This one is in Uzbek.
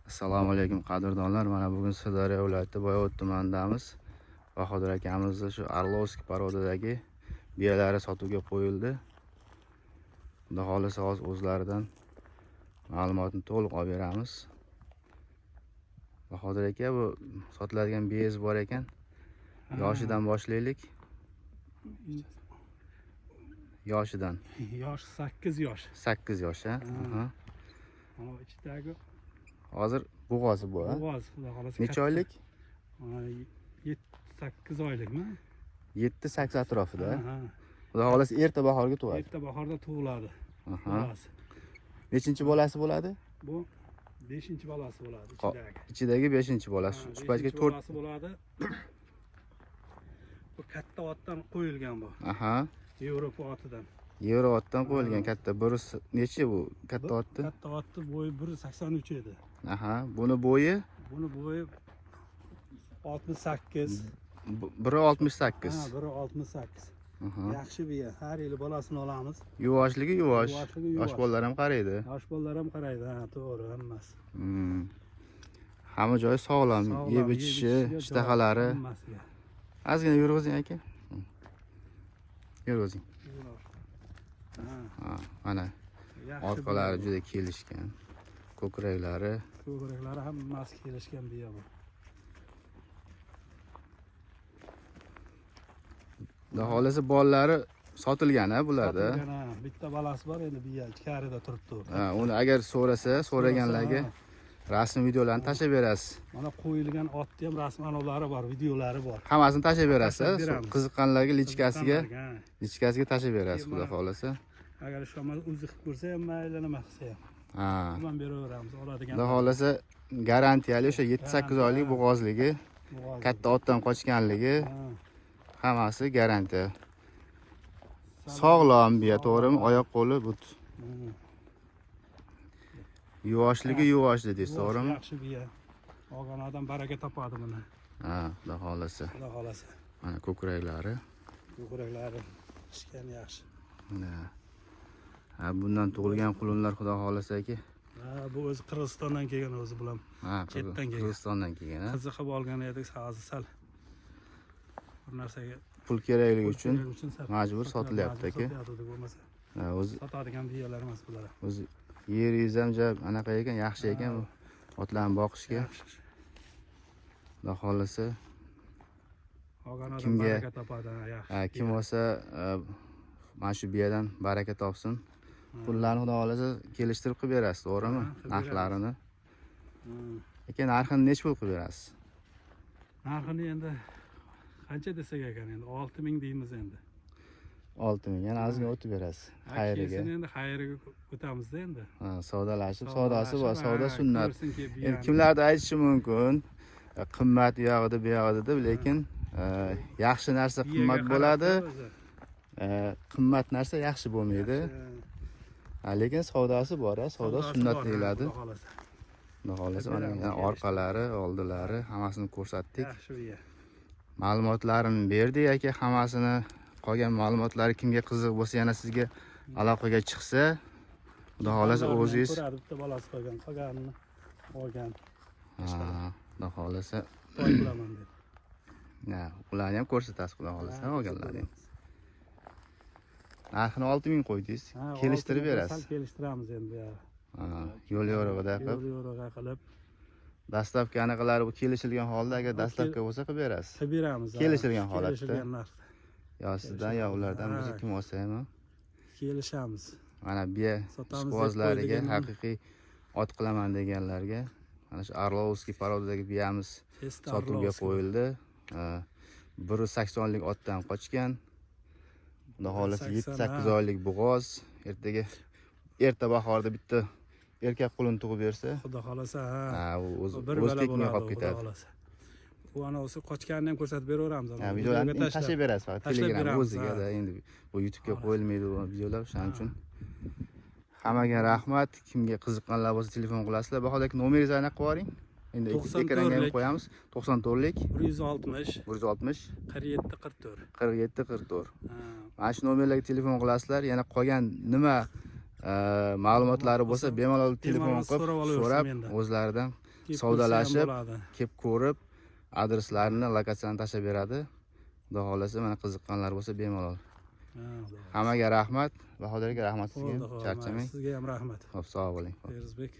Assalomu alaykum qadrdonlar. Mana bugun Sirdaryo viloyati Boyovut tumanidamiz. Bahodir akamizning shu Arlovskiy parodadagi biyalari sotuvga qo'yildi. Xudo xolisa hozir o'zlaridan ma'lumotni to'liq olib beramiz. Bahodir aka, bu sotiladigan biyangiz bor ekan. Yoshidan boshlaylik. Yoshidan. Yosh 8 yosh. 8 yosh, ha? Mana ichidagi Hozir bo'g'ozi bu, ha? bo'g'oz, xudo xolasa. Necha oylik? 7-8 oylikmi? 7-8 atrofida. Ha. Xudo xolasa erta bahorga tug'adi. Erta bahorda tug'iladi. Aha. Nechinchi bolasi bo'ladi? Bu 5-bolasi bo'ladi ichidagi. Ichidagi 5-bolasi. Shu paytga 4 bolasi bo'ladi. Bu katta otdan qo'yilgan bu. Aha. Yevropa otidan. Yevro otdan qo'yilgan katta. Necha bu katta otni? Katta otni bo'yi 1.83 edi. Aha. Buni bo'yi? Buni bo'yi 68. 1.68. Ha, 1.68. Aha. Yaxshi biya. Har yili bolasini olamiz. Yuvoshligi yuvosh. Yosh bolalar ham qaraydi. Yosh bolalar ham qaraydi. Ha, to'g'ri, hammasi. Hamma joyi sog'lom, yeb ichishi, ishtahalari. Ozgina yurg'izing aka. Yurg'izing. Ha, mana orqalari juda kelishgan. Ko'kraklari hammasi kelishgan biya bu. Xudo xolasa bolalari sotilgan-a bularda. Bitta bolasi bor, endi biya ichkarida turibdi. Ha, uni agar so'raganlarga rasm videolarni tashlab berasiz. Mana qo'yilgan otni ham rasm anovlari bor, videolari bor. Hammasini tashlab berasiz. Qiziqqanlarga lichkasiga tashlab berasiz, xudo xolasa. Agar shomal o'zi qilib ko'rsa ham mayli, nima qilsa ham. Ha. Ham beraveramiz, oladigan. Xudo xolasa garantiyali o'sha 7-8 oylik bo'g'ozligi, katta otdan qochganligi hammasi garantiya. Sog'lom biya, to'g'rimi? Oyoq qo'li but. Yuvoshligi yuvosh dedingiz, to'g'rimi? Yaxshi biya. Olgan odam baraka topadi buni. Ha, xudo xolasa. Xudo xolasa. Mana ko'kraklari. Ko'kraklari pishgan yaxshi. Mana. Ha, bundan tug'ilgan qulunlar xudo xolasa aka. Ha, bu o'zi Qirg'izistondan kelgan o'zi bilan. Ha, chetdan kelgan. Qirg'izistondan kelgan, ha. Qiziqib olgan edik, hozir sal bir narsaga pul kerakligi uchun majbur sotilyapti aka. Ha, o'zi sotadigan biyalar emas bular. O'zi yeringiz ham anaqa ekan, yaxshi ekan bu otlarni boqishga. Xudo xolasa kimga baraka topadi, yaxshi. Ha, kim olsa mana shu biyadan baraka topsin. Pullarni xudo xolasa kelishtirib qilib berasiz, to'g'rimi? Narxlarini. Aka, narxini nech pul qilib berasiz? Narxini endi qancha desak ekan, endi 6000 deymiz endi. 6000, yana ozgina o'tib berasiz. Xayriga. Endi xayriga o'tamiz-da endi. Ha, savdolashib, savdosi bor, savdo sunnat. Endi kimlardir aytishi mumkin, qimmat u yoqda, bu yoqda deb, lekin yaxshi narsa qimmat bo'ladi. Qimmat narsa yaxshi bo'lmaydi. Lekin savdosi bor, savdo sunnat deyiladi. Xudo xolasa mana orqalari, oldilari hammasini ko'rsatdik. Yaxshi biya. Ma'lumotlarini berdik aka, hammasini. Qolgan ma'lumotlari kimga qiziq bo'lsa, yana sizga aloqaga chiqsa, xudo xolasa o'zingiz bitta bolasi qolganini olgan. Ha, xudo xolasa to'y qilaman deb. Na, ularni ham ko'rsatasiz, xudo xolasa olganlarni. Narxini 6000 qo'ydingiz, kelishtirib berasiz. Sal kelishtiramiz endi. Ha, yo'l yo'rig'ida qilib. Yo'l yo'rig'a qilib. Dastlabki anaqalari bu kelishilgan holda, agar dastlabki bo'lsa qilib berasiz. Qilib beramiz. Kelishilgan holatda. Kelishilgan narxda. Yo sizdan, yo ulardan bizni kim olsa ham kelishamiz. Mana biya ishqibozlariga, haqiqiy ot qilaman deganlarga mana shu Arlovskiy parodadagi biyamiz sotuvga qo'yildi. 1.80lik otdan qochgan. Xudo xolasa 7-8 oylik bo'g'oz. Erta bahorda bitta erkak qulun tug'ib bersa, xudo xolasa, ha, o'z tekinga qolib ketadi. Bu anavsi qochganini ham ko'rsatib beraveramiz. Ha, videolarni tashlab berasiz faqat Telegram o'ziga-da, endi bu YouTube'ga qo'yilmaydi bu videolar, shuning uchun. Hammaga rahmat. Kimga qiziqqanlar bo'lsa telefon qilasizlar. Bahodir aka, nomeringizni aniq qilib oling. Endi ekranga ham qo'yamiz. 94lik 160 47 44. Mana shu nomerlarga telefon qilasizlar. Yana qolgan nima ma'lumotlari bo'lsa, bemalol telefon qilib so'rab, o'zlaridan Kelib savdolashib, ko'rsa ham bo'ladi. kelib ko'rib, adreslarini, lokatsiyani tashlab beradi. Xudo xolasa, mana qiziqqanlar bo'lsa bemalol. Hammaga rahmat. Bahodir aka, rahmat sizga. Xo'p, Charchamang. sizga ham rahmat. Xo'p, sog' bo'ling. Ferzbek